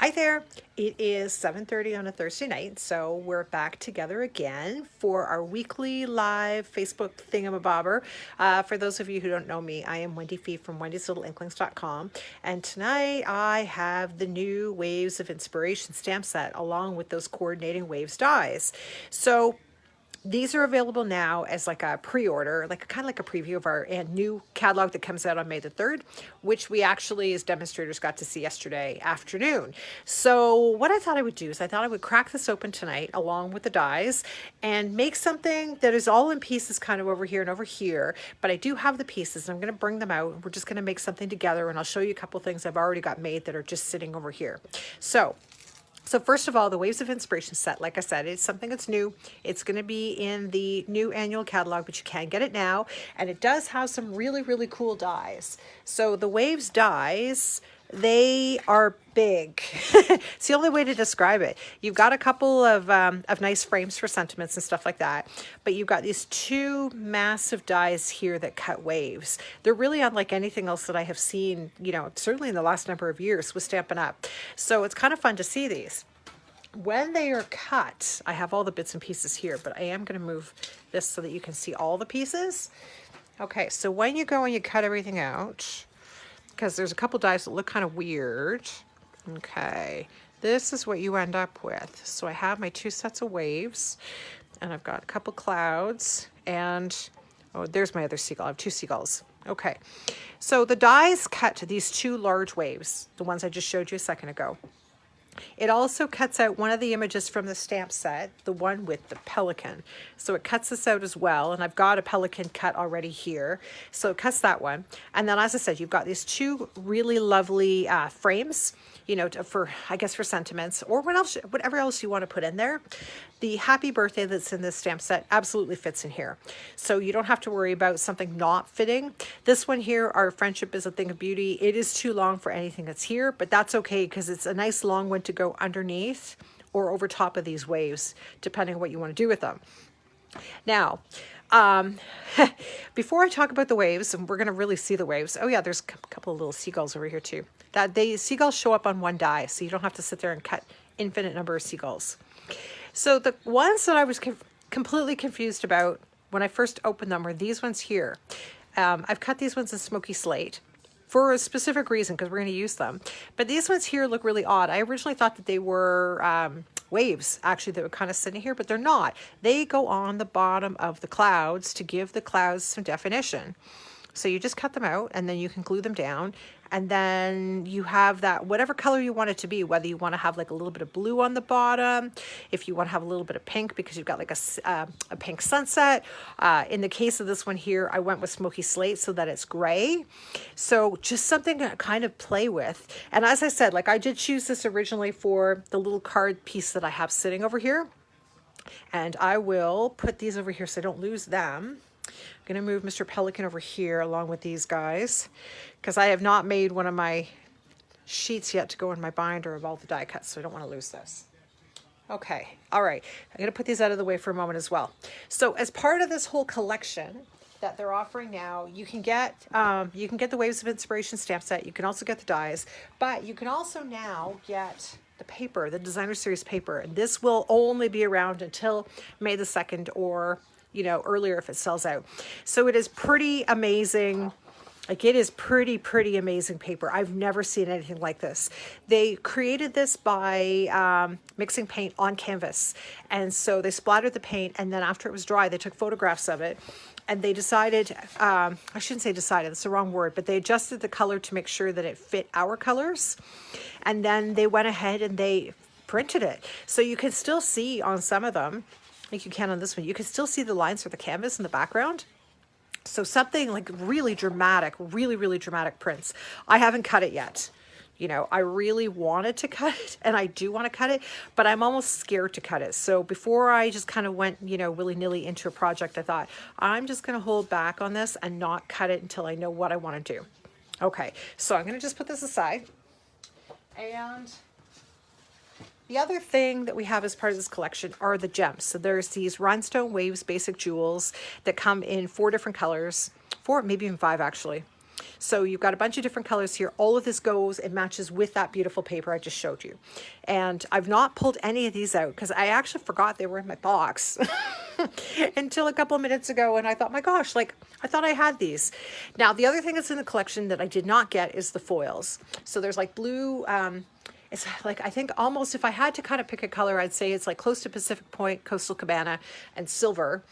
Hi there. It is 7:30 on a Thursday night, so we're back together again for our weekly live Facebook thingamabobber. For those of you who don't know me, I am Wendy Fee from wendyslittleinklings.com, and tonight I have the new Waves of Inspiration stamp set along with those coordinating waves dies. So these are available now as like a pre-order, like kind of like a preview of our new catalog that comes out on May the 3rd, which we actually as demonstrators got to see yesterday afternoon. So what I thought I would do is I thought I would crack this open tonight along with the dies and make something that is all in pieces kind of over here and over here, but I do have the pieces and I'm going to bring them out. We're just going to make something together and I'll show you a couple things I've already got made that are just sitting over here. So first of all, the Waves of Inspiration set, like I said, it's something that's new. It's going to be in the new annual catalog, but you can get it now. And it does have some really, really cool dies. So the Waves dies, they are big. It's the only way to describe it. You've got a couple of nice frames for sentiments and stuff like that, but you've got these two massive dies here that cut waves. They're really unlike anything else that I have seen, certainly in the last number of years with Stampin' Up. So it's kind of fun to see these. When they are cut, I have all the bits and pieces here, but I am going to move this so that you can see all the pieces. Okay, so when you go and you cut everything out, because there's a couple dies that look kind of weird. Okay, this is what you end up with. So I have my two sets of waves, and I've got a couple clouds, and oh, there's my other seagull. I have two seagulls. Okay, so the dies cut these two large waves, the ones I just showed you a second ago. It also cuts out one of the images from the stamp set, the one with the pelican. So it cuts this out as well, and I've got a pelican cut already here. So it cuts that one. And then, as I said, you've got these two really lovely frames, for sentiments or whatever else you want to put in there. The happy birthday that's in this stamp set absolutely fits in here. So you don't have to worry about something not fitting. This one here, our friendship is a thing of beauty. It is too long for anything that's here, but that's okay because it's a nice long one to go underneath or over top of these waves, depending on what you want to do with them. Now, before I talk about the waves, and we're going to really see the waves. Oh yeah, there's a couple of little seagulls over here too. Seagulls show up on one die, so you don't have to sit there and cut infinite number of seagulls. So the ones that I was completely confused about when I first opened them were these ones here. I've cut these ones in smoky slate for a specific reason because we're going to use them. But these ones here look really odd. I originally thought that they were waves actually that were kind of sitting here, but they're not. They go on the bottom of the clouds to give the clouds some definition. So you just cut them out and then you can glue them down. And then you have that, whatever color you want it to be, whether you want to have like a little bit of blue on the bottom, if you want to have a little bit of pink because you've got like a pink sunset. In the case of this one here, I went with smoky slate so that it's gray. So just something to kind of play with. And as I said, like I did choose this originally for the little card piece that I have sitting over here. And I will put these over here so I don't lose them. I'm going to move Mr. Pelican over here along with these guys because I have not made one of my sheets yet to go in my binder of all the die cuts, so I don't want to lose this. Okay, all right. I'm going to put these out of the way for a moment as well. So as part of this whole collection that they're offering now, you can get the Waves of Inspiration stamp set. You can also get the dies, but you can also now get the paper, the designer series paper, and this will only be around until May the 2nd or earlier if it sells out. So it is pretty amazing. Like it is pretty amazing paper. I've never seen anything like this. They created this by mixing paint on canvas. And so they splattered the paint, and then after it was dry, they took photographs of it. And they decided, I shouldn't say decided, that's the wrong word, but they adjusted the color to make sure that it fit our colors. And then they went ahead and they printed it. So you can still see on some of them, like you can on this one, you can still see the lines for the canvas in the background. So something like really dramatic, really dramatic prints. I haven't cut it yet. I really wanted to cut it, and I do want to cut it, but I'm almost scared to cut it. So before I just kind of went, willy-nilly into a project, I thought, I'm just going to hold back on this and not cut it until I know what I want to do. Okay, so I'm going to just put this aside. And the other thing that we have as part of this collection are the gems. So there's these Rhinestone Waves basic jewels that come in 4 different colors, 4, maybe even 5 actually. So you've got a bunch of different colors here. All of this goes and matches with that beautiful paper I just showed you. And I've not pulled any of these out because I actually forgot they were in my box until a couple of minutes ago. And I thought, my gosh, like I thought I had these. Now, the other thing that's in the collection that I did not get is the foils. So there's like blue, it's like, I think almost if I had to kind of pick a color, I'd say it's like close to Pacific Point, Coastal Cabana, and silver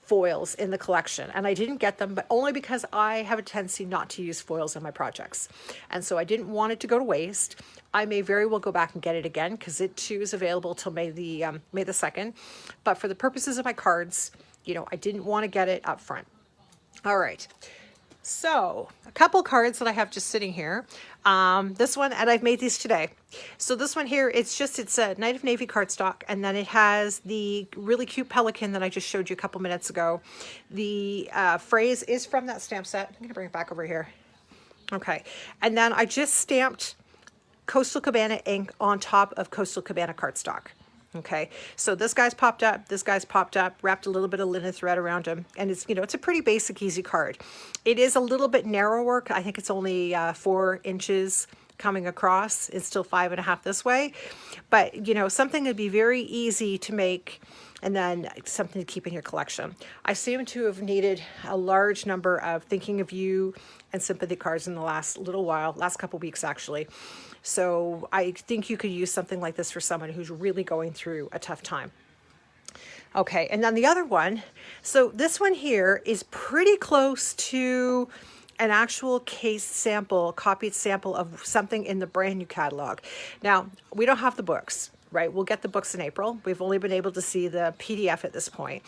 foils in the collection. And I didn't get them, but only because I have a tendency not to use foils in my projects. And so I didn't want it to go to waste. I may very well go back and get it again because it too is available till May the 2nd. But for the purposes of my cards, you know, I didn't want to get it up front. All right. So a couple cards that I have just sitting here. This one, and I've made these today. So this one here, it's a Night of Navy cardstock, and then it has the really cute pelican that I just showed you a couple minutes ago. The phrase is from that stamp set. I'm going to bring it back over here. Okay. And then I just stamped Coastal Cabana ink on top of Coastal Cabana cardstock. Okay, so this guy's popped up, wrapped a little bit of linen thread around him, and it's, you know, it's a pretty basic, easy card. It is a little bit narrower. I think it's only 4 inches coming across. It's still 5.5 this way, but you know, something that'd be very easy to make, and then something to keep in your collection. I seem to have needed a large number of thinking of you and sympathy cards in the last little while, last couple weeks actually. So I think you could use something like this for someone who's really going through a tough time. Okay, and then the other one, so this one here is pretty close to an actual case sample, copied sample of something in the brand new catalog. Now, we don't have the books, right? We'll get the books in April. We've only been able to see the PDF at this point.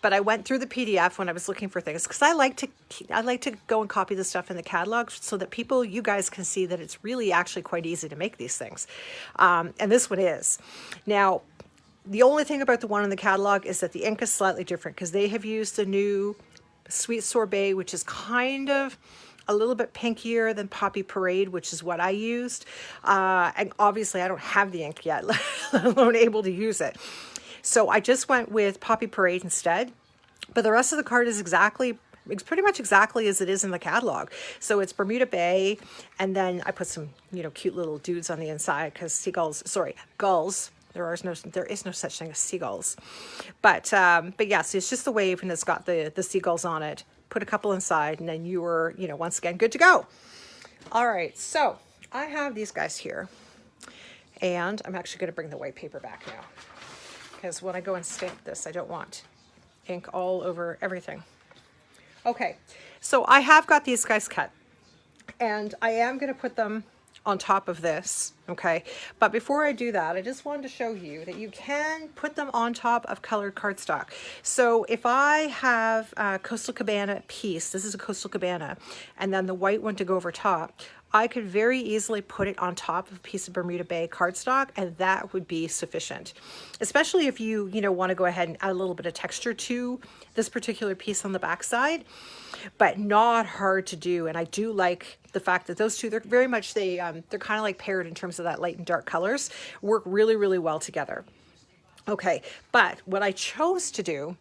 But I went through the PDF when I was looking for things because I like to go and copy the stuff in the catalog so that you guys can see that it's really actually quite easy to make these things. And this one is. Now, the only thing about the one in the catalog is that the ink is slightly different because they have used the new Sweet Sorbet, which is kind of a little bit pinkier than Poppy Parade, which is what I used. And obviously I don't have the ink yet, let alone able to use it. So I just went with Poppy Parade instead. But the rest of the card is it's pretty much exactly as it is in the catalog. So it's Bermuda Bay, and then I put some, you know, cute little dudes on the inside because gulls. There is no such thing as seagulls. But yes, it's just the wave, and it's got the seagulls on it. Put a couple inside, and then you were, you know, once again, good to go. All right, so I have these guys here, and I'm actually going to bring the white paper back now because when I go and stamp this, I don't want ink all over everything. Okay, so I have got these guys cut, and I am going to put them on top of this, okay? But before I do that, I just wanted to show you that you can put them on top of colored cardstock. So if I have a Coastal Cabana piece, this is a Coastal Cabana, and then the white one to go over top, I could very easily put it on top of a piece of Bermuda Bay cardstock, and that would be sufficient. Especially if you want to go ahead and add a little bit of texture to this particular piece on the back side, but not hard to do. And I do like the fact that those two, they're very much, they're kind of like paired in terms of that light and dark colors, work really, really well together. Okay, but what I chose to do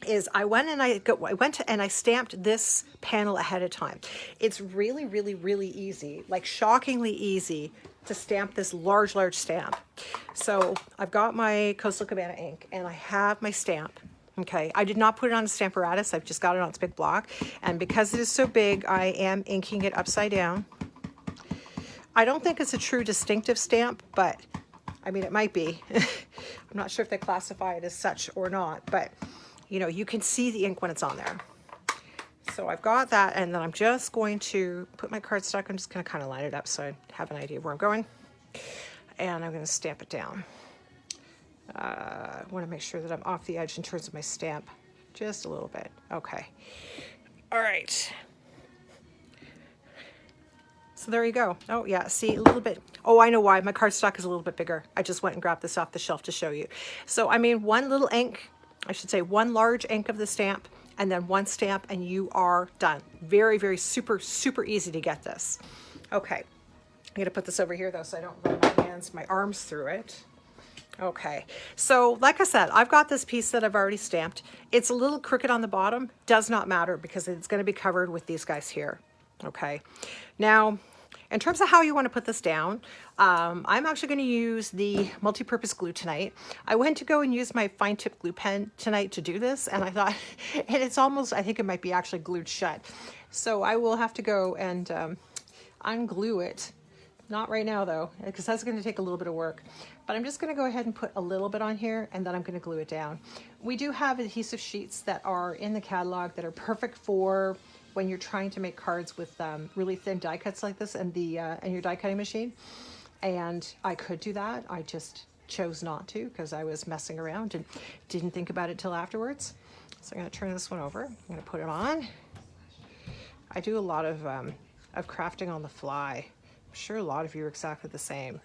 is I went and I stamped this panel ahead of time. It's really, really, really easy, like shockingly easy to stamp this large stamp. So I've got my Coastal Cabana ink and I have my stamp. Okay, I did not put it on a Stamparatus. I've just got it on its big block. And because it is so big, I am inking it upside down. I don't think it's a true distinctive stamp, but I mean, it might be. I'm not sure if they classify it as such or not, but you know, you can see the ink when it's on there. So I've got that, and then I'm just going to put my cardstock. I'm just going to kind of line it up so I have an idea of where I'm going. And I'm going to stamp it down. I want to make sure that I'm off the edge in terms of my stamp just a little bit. Okay. All right. So there you go. Oh yeah, see a little bit. Oh, I know why. My cardstock is a little bit bigger. I just went and grabbed this off the shelf to show you. So I mean, one little ink, I should say one large ink of the stamp, and then one stamp, and you are done. Very, very super, super easy to get this. Okay. I'm going to put this over here though so I don't run my arms through it. Okay, so like I said, I've got this piece that I've already stamped. It's a little crooked on the bottom, does not matter because it's going to be covered with these guys here. Okay, now in terms of how you want to put this down, I'm actually going to use the multi-purpose glue tonight. I went to go and use my fine tip glue pen tonight to do this, and I thought, and it's almost, I think it might be actually glued shut. So I will have to go and unglue it. Not right now though, because that's going to take a little bit of work. But I'm just going to go ahead and put a little bit on here, and then I'm going to glue it down. We do have adhesive sheets that are in the catalog that are perfect for when you're trying to make cards with really thin die cuts like this and your die cutting machine. And I could do that. I just chose not to because I was messing around and didn't think about it till afterwards. So I'm going to turn this one over. I'm going to put it on. I do a lot of crafting on the fly. I'm sure a lot of you are exactly the same.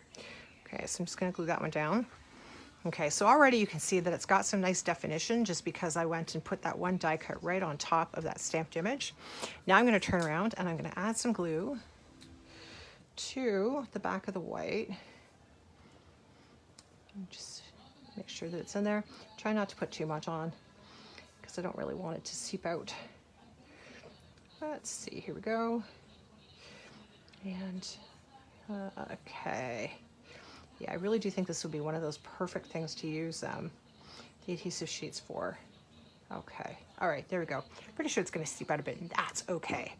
Okay, so I'm just going to glue that one down. Okay, so already you can see that it's got some nice definition just because I went and put that one die cut right on top of that stamped image. Now I'm going to turn around and I'm going to add some glue to the back of the white. Just make sure that it's in there. Try not to put too much on because I don't really want it to seep out. Let's see, here we go. And okay. Yeah, I really do think this would be one of those perfect things to use the adhesive sheets for. Okay, all right, there we go. Pretty sure it's gonna seep out a bit, and that's okay.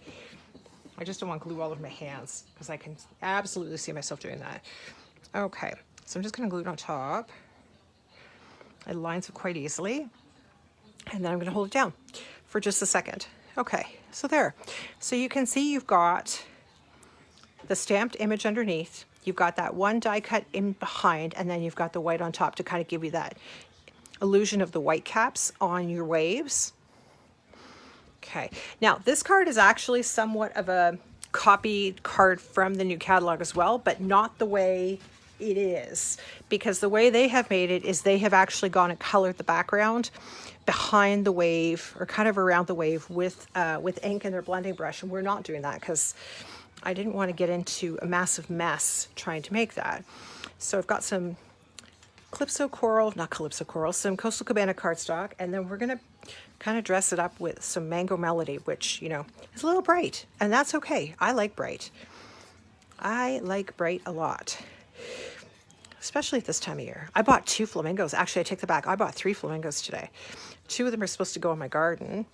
I just don't want glue all over my hands because I can absolutely see myself doing that. Okay, so I'm just gonna glue it on top. It lines up quite easily. And then I'm gonna hold it down for just a second. Okay, so there. So you can see you've got the stamped image underneath. You've got that one die cut in behind, and then you've got the white on top to kind of give you that illusion of the white caps on your waves. Okay, now this card is actually somewhat of a copied card from the new catalog as well, but not the way it is, because the way they have made it is they have actually gone and colored the background behind the wave or kind of around the wave with ink in their blending brush, and we're not doing that because I didn't want to get into a massive mess trying to make that. So I've got some some Coastal Cabana cardstock, and then we're going to kind of dress it up with some Mango Melody, which, you know, is a little bright, and that's okay. I like bright. I like bright a lot, especially at this time of year. I bought 2 flamingos. Actually, I take that back. I bought 3 flamingos today. 2 of them are supposed to go in my garden,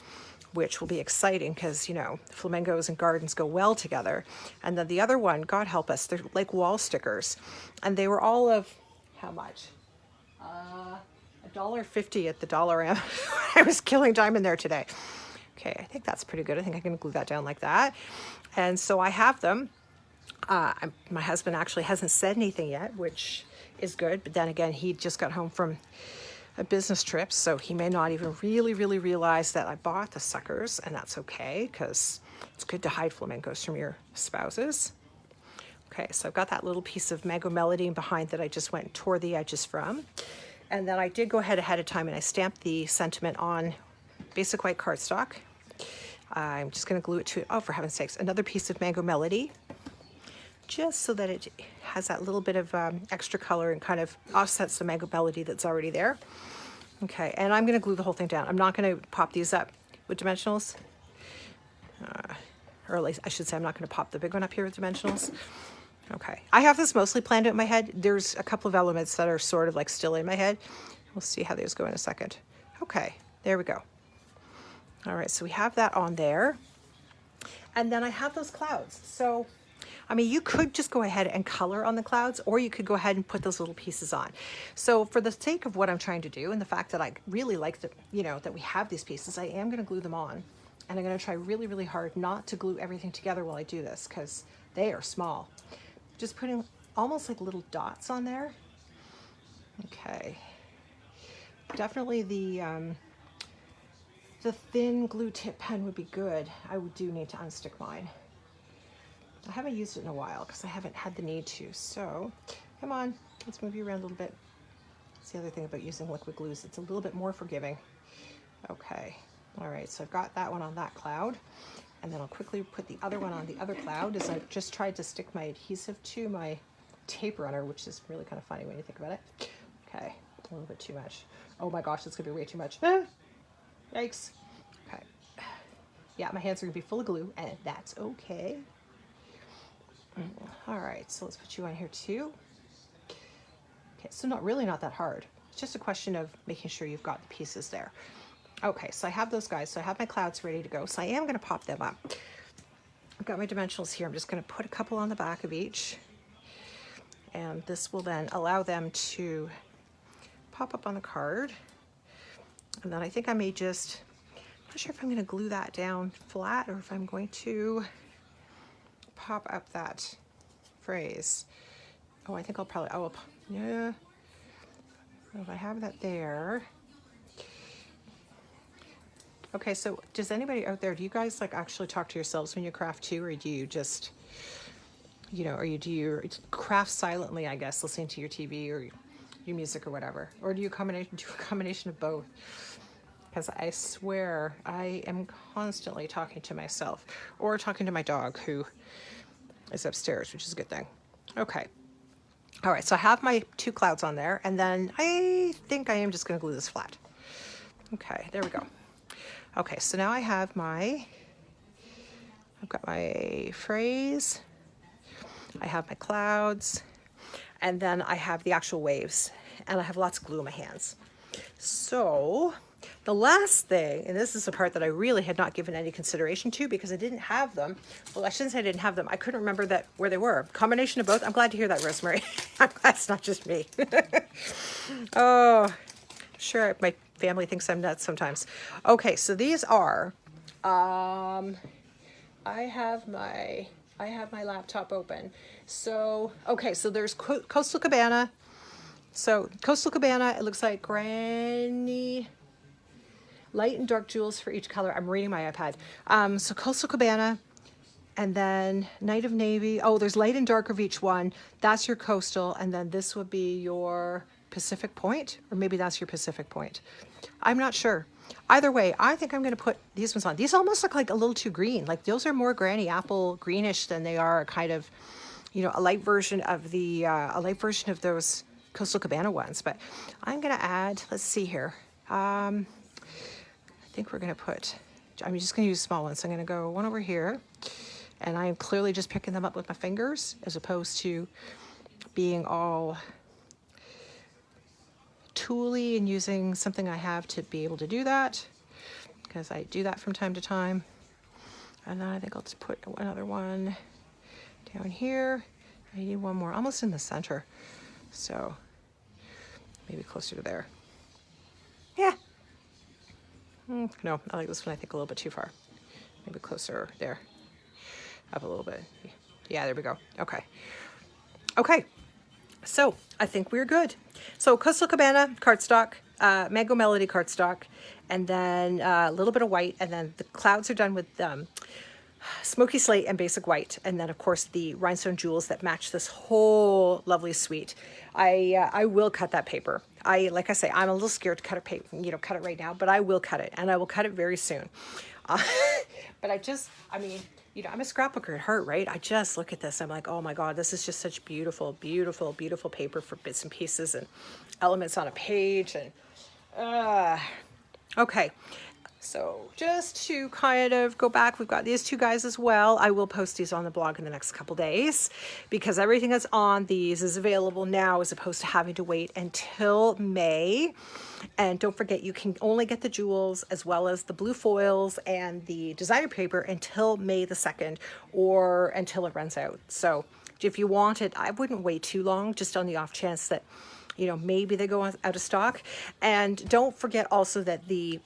which will be exciting because, you know, flamingos and gardens go well together. And then the other one, God help us, they're like wall stickers. And they were all of, how much? $1.50 at the Dollarama. I was killing time in there today. Okay, I think that's pretty good. I think I can glue that down like that. And so I have them. My husband actually hasn't said anything yet, which is good. But then again, he just got home from a business trip, so he may not even really realize that I bought the suckers, and that's okay because it's good to hide flamingos from your spouses. Okay, so I've got that little piece of Mango Melody behind that I just went and tore the edges from. And then I did go ahead of time and I stamped the sentiment on basic white cardstock. I'm just going to glue it to, oh, for heaven's sakes, another piece of Mango Melody, just so that it has that little bit of extra color and kind of offsets the Mango Melody that's already there. Okay, and I'm going to glue the whole thing down. I'm not going to pop these up with dimensionals. Or at least I should say I'm not going to pop the big one up here with dimensionals. Okay, I have this mostly planned out in my head. There's a couple of elements that are sort of like still in my head. We'll see how those go in a second. Okay, there we go. All right, so we have that on there. And then I have those clouds. So, I mean, you could just go ahead and color on the clouds, or you could go ahead and put those little pieces on. So for the sake of what I'm trying to do, and the fact that I really like that, you know, that we have these pieces, I am going to glue them on. And I'm going to try really hard not to glue everything together while I do this, because they are small. Just putting almost like little dots on there. Okay. Definitely the thin glue tip pen would be good. I do need to unstick mine. I haven't used it in a while because I haven't had the need to. So come on, let's move you around a little bit. That's the other thing about using liquid glues. It's a little bit more forgiving. Okay. All right, so I've got that one on that cloud. And then I'll quickly put the other one on the other cloud, as I've just tried to stick my adhesive to my tape runner, which is really kind of funny when you think about it. Okay, a little bit too much. Oh my gosh, it's gonna be way too much. Ah, yikes. Okay, Yeah, my hands are gonna be full of glue, and that's okay. All right, so let's put you on here too. Okay, so not that hard. It's just a question of making sure you've got the pieces there. Okay, so I have those guys. So I have my clouds ready to go. So I am going to pop them up. I've got my dimensionals here. I'm just going to put a couple on the back of each. And this will then allow them to pop up on the card. And then I think I may just, I'm not sure if I'm going to glue that down flat or if I'm going to pop up that phrase. Oh, I think I'll probably, oh, yeah. So if I have that there. Okay, so does anybody out there, do you guys like actually talk to yourselves when you craft too, or do you just, you know, do you craft silently, I guess, listening to your TV or your music or whatever? Or do you do a combination of both? Because I swear I am constantly talking to myself or talking to my dog who is upstairs, which is a good thing. Okay. All right, so I have my two clouds on there, and then I think I am just going to glue this flat. Okay, there we go. Okay, so now I've got my phrase, I have my clouds, and then I have the actual waves, and I have lots of glue in my hands. So the last thing, and this is the part that I really had not given any consideration to because I didn't have them. Well, I shouldn't say I didn't have them. I couldn't remember where they were. Combination of both. I'm glad to hear that, Rosemary. I'm glad it's not just me. Oh, sure, my family thinks I'm nuts sometimes. Okay, so these are, I have my laptop open. So, okay, so there's Coastal Cabana. So Coastal Cabana, it looks like Granny, light and dark jewels for each color. I'm reading my iPad. So Coastal Cabana, and then Night of Navy. Oh, there's light and dark of each one. That's your Coastal, and then this would be your Pacific Point, or maybe that's your Pacific Point. I'm not sure. Either way, I think I'm going to put these ones on. These almost look like a little too green. Like those are more Granny Apple greenish than they are kind of, you know, a light version of those Coastal Cabana ones. But I'm going to add, let's see here. I think we're going to put, I'm just going to use small ones. So I'm going to go one over here, and I am clearly just picking them up with my fingers as opposed to being all tooly and using something I have to be able to do that, because I do that from time to time. And then I think I'll just put another one down here. I need one more almost in the center, so maybe closer to there. Yeah. No, I like this one, I think, a little bit too far. Maybe closer there, up a little bit. Yeah, there we go. Okay. Okay. So I think we're good. So Coastal Cabana cardstock, Mango Melody cardstock, and then a little bit of white, and then the clouds are done with Smoky Slate and Basic White, and then of course the rhinestone jewels that match this whole lovely suite. I will cut that paper. Like I say, I'm a little scared to cut it right now, but I will cut it, and I will cut it very soon. But I mean, you know, I'm a scrapbooker at heart, right? I just look at this, I'm like, oh my God, this is just such beautiful, beautiful, beautiful paper for bits and pieces and elements on a page. And okay, so just to kind of go back, we've got these two guys as well. I will post these on the blog in the next couple days because everything that's on these is available now as opposed to having to wait until May. And don't forget, you can only get the jewels as well as the blue foils and the designer paper until May the 2nd or until it runs out. So if you want it, I wouldn't wait too long, just on the off chance that, you know, maybe they go out of stock. And don't forget also that the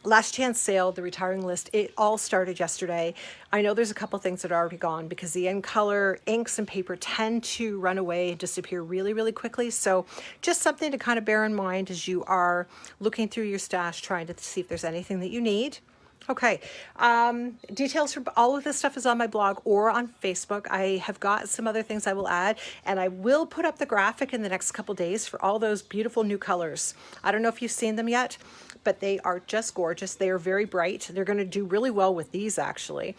last chance sale, the retiring list, it all started yesterday. I know there's a couple things that are already gone because the end color inks and paper tend to run away and disappear really, really quickly. So just something to kind of bear in mind as you are looking through your stash, trying to see if there's anything that you need. Okay, details for all of this stuff is on my blog or on Facebook. I have got some other things I will add, and I will put up the graphic in the next couple days for all those beautiful new colors. I don't know if you've seen them yet, but they are just gorgeous. They are very bright. They're going to do really well with these, actually,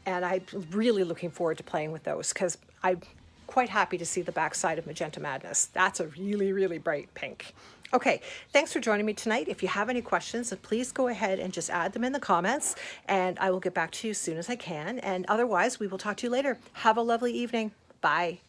and I'm really looking forward to playing with those because I'm quite happy to see the backside of Magenta Madness. That's a really, really bright pink. Okay, thanks for joining me tonight. If you have any questions, please go ahead and just add them in the comments, and I will get back to you as soon as I can. And otherwise, we will talk to you later. Have a lovely evening. Bye.